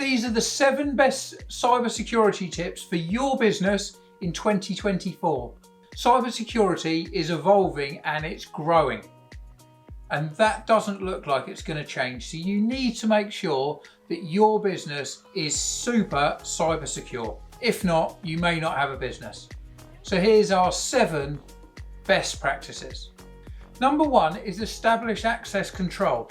These are the 7 best cybersecurity tips for your business in 2024. Cybersecurity is evolving and it's growing. And that doesn't look like it's going to change. So you need to make sure that your business is super cyber secure. If not, you may not have a business. So here's our 7 best practices. Number 1 is establish access control.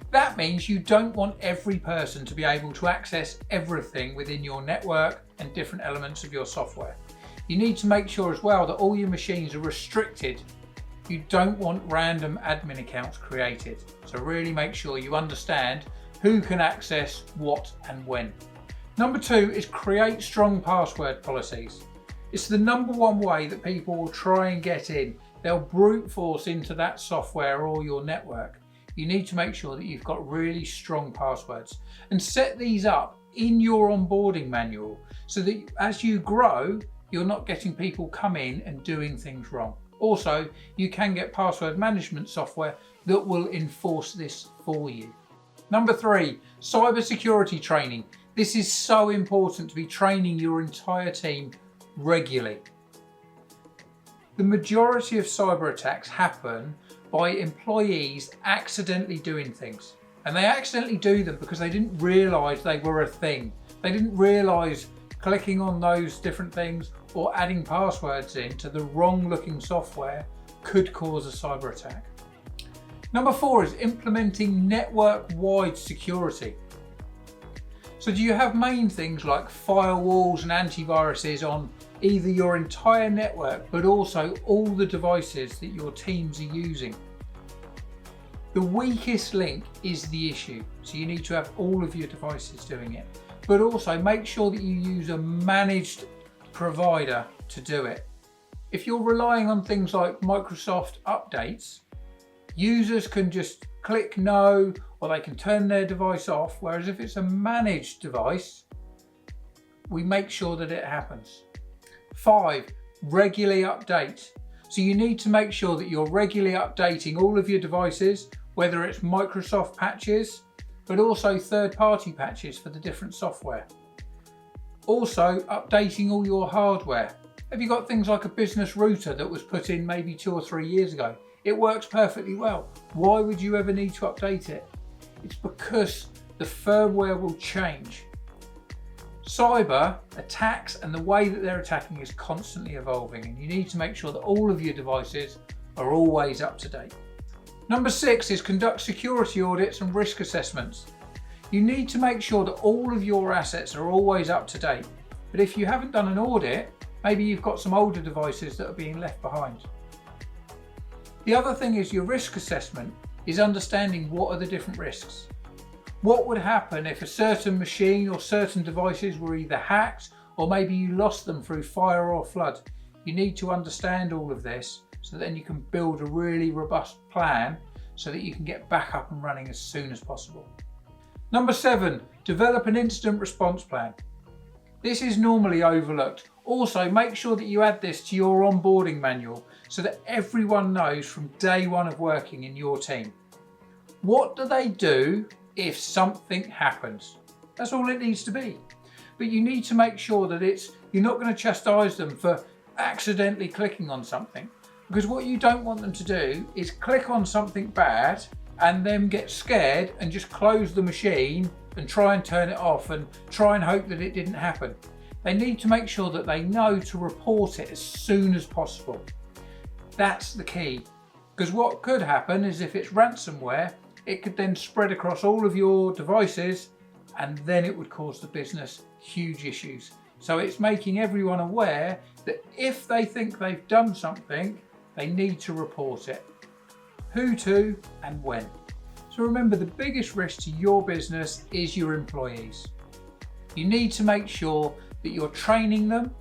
That means you don't want every person to be able to access everything within your network and different elements of your software. You need to make sure as well that all your machines are restricted. You don't want random admin accounts created. So really make sure you understand who can access what and when. Number 2 is create strong password policies. It's the number 1 way that people will try and get in. They'll brute force into that software or your network. You need to make sure that you've got really strong passwords and set these up in your onboarding manual so that as you grow, you're not getting people come in and doing things wrong. Also, you can get password management software that will enforce this for you. Number 3, cybersecurity training. This is so important to be training your entire team regularly. The majority of cyber attacks happen by employees accidentally doing things. And they accidentally do them because they didn't realise they were a thing. They didn't realise clicking on those different things or adding passwords into the wrong looking software could cause a cyber attack. Number 4 is implementing network-wide security. So do you have main things like firewalls and antiviruses on either your entire network, but also all the devices that your teams are using? The weakest link is the issue. So you need to have all of your devices doing it, but also make sure that you use a managed provider to do it. If you're relying on things like Microsoft updates, users can just click no, or they can turn their device off. Whereas if it's a managed device, we make sure that it happens. 5, regularly update. So you need to make sure that you're regularly updating all of your devices, whether it's Microsoft patches, but also third-party patches for the different software. Also, updating all your hardware. Have you got things like a business router that was put in maybe 2 or 3 years ago? It works perfectly well. Why would you ever need to update it? It's because the firmware will change. Cyber attacks and the way that they're attacking is constantly evolving, and you need to make sure that all of your devices are always up to date. Number 6 is conduct security audits and risk assessments. You need to make sure that all of your assets are always up to date. But if you haven't done an audit, maybe you've got some older devices that are being left behind. The other thing is your risk assessment is understanding what are the different risks. What would happen if a certain machine or certain devices were either hacked or maybe you lost them through fire or flood? You need to understand all of this so then you can build a really robust plan so that you can get back up and running as soon as possible. Number 7, develop an incident response plan. This is normally overlooked. Also, make sure that you add this to your onboarding manual so that everyone knows from day 1 of working in your team. What do they do if something happens? That's all it needs to be. But you need to make sure that you're not going to chastise them for accidentally clicking on something, because what you don't want them to do is click on something bad and then get scared and just close the machine and try and turn it off and try and hope that it didn't happen. They need to make sure that they know to report it as soon as possible. That's the key, because what could happen is if it's ransomware, it could then spread across all of your devices and then it would cause the business huge issues. So it's making everyone aware that if they think they've done something, they need to report it. Who to and when. So remember, the biggest risk to your business is your employees. You need to make sure that you're training them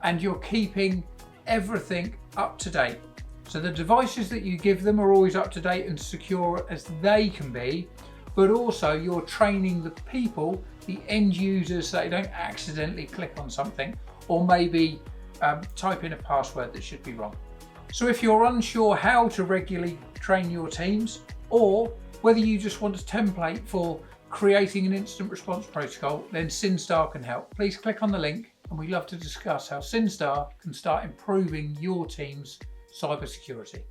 and you're keeping everything up to date. So the devices that you give them are always up to date and secure as they can be, but also you're training the people, the end users, so they don't accidentally click on something or maybe type in a password that should be wrong. So if you're unsure how to regularly train your teams, or whether you just want a template for creating an incident response protocol, then Syn-Star can help. Please click on the link and we'd love to discuss how Syn-Star can start improving your team's cybersecurity.